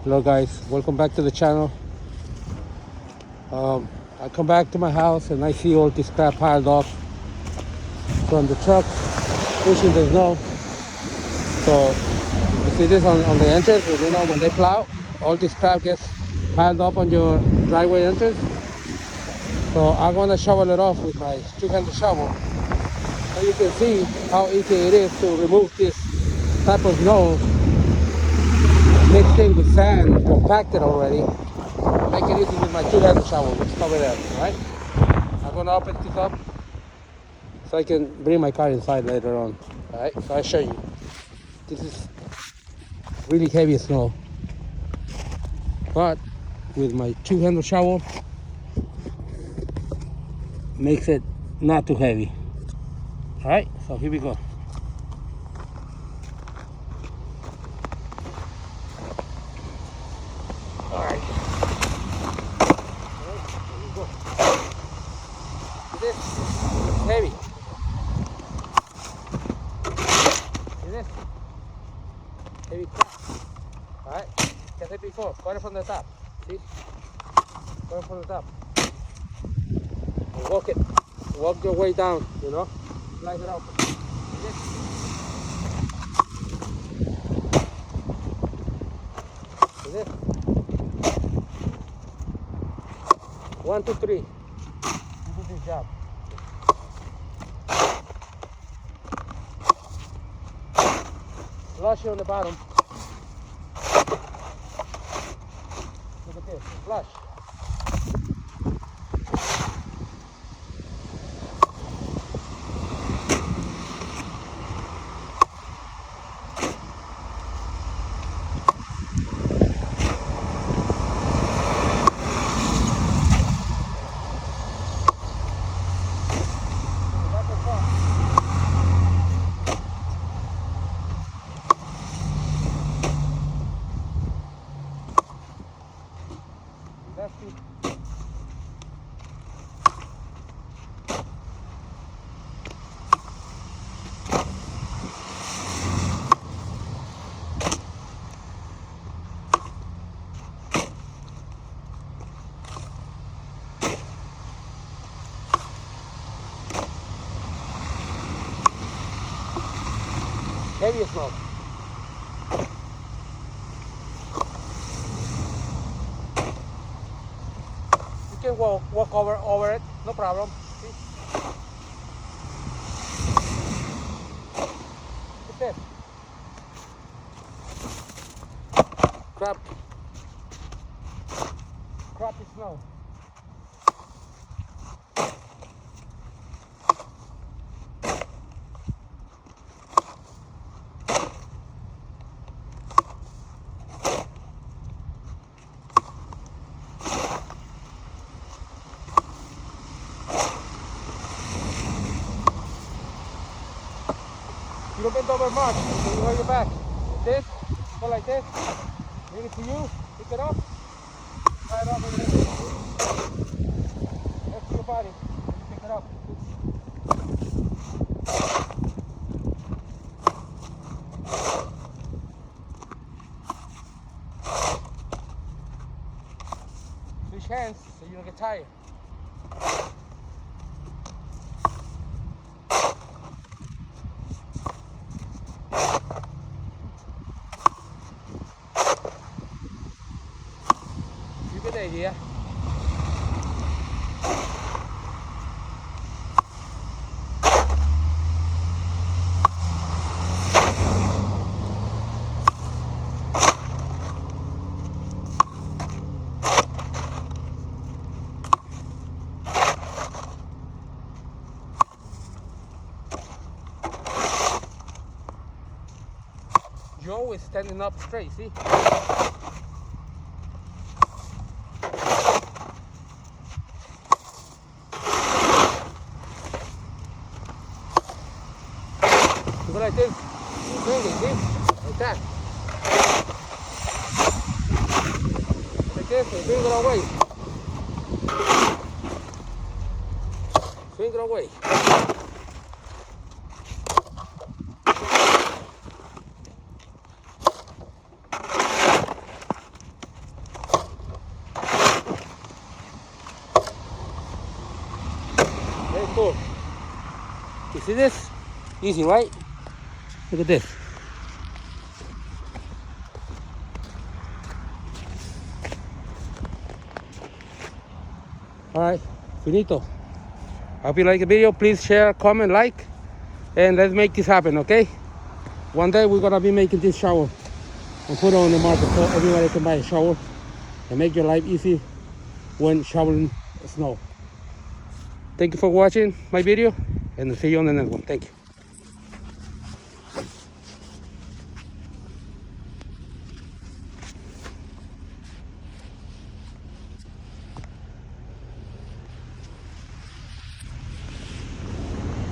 Hello guys, welcome back to the channel. I come back to my house and I see all this crap piled up from the truck pushing the snow. So you see this on the entrance, when they plow, all this crap gets piled up on your driveway entrance. So I'm gonna shovel it off with my two-handed shovel. So you can see how easy it is to remove this type of snow mixed in with sand, compacted already. Make it easy with my two-handed shovel, which is over there, all right? I'm gonna open this up so I can bring my car inside later on, all right? So I'll show you. This is really heavy snow, but with my two-handed shovel, makes it not too heavy. All right, so here we go. All right. Here we go. This is heavy. See this? Heavy crap. All right. As I said before, cut it from the top. See? Cut it from the top. And walk it. Walk your way down. Slide it out. See this? See this? 1, 2, 3. You do this job. Slushy on the bottom. Look at this, flush. Heavy snow. You can walk over it, no problem. See? Look at this. Crappy snow. You don't bend over much, so you hold your back. Like this, go like this. Bring it to you, pick it up, tie it up over there. Next to your body, and you pick it up. Switch hands so you don't get tired. Good idea. Joe is standing up straight, see? Go like this, swing it, see? Like that. Like this, and swing it away. Swing it away. See this? Easy, right? Look at this. All right, finito. I hope you like the video. Please share, comment, like, and let's make this happen, okay? One day we're gonna be making this shower and put it on the market so everybody can buy a shower and make your life easy when shoveling snow. Thank you for watching my video, and I'll see you on the next one. Thank you.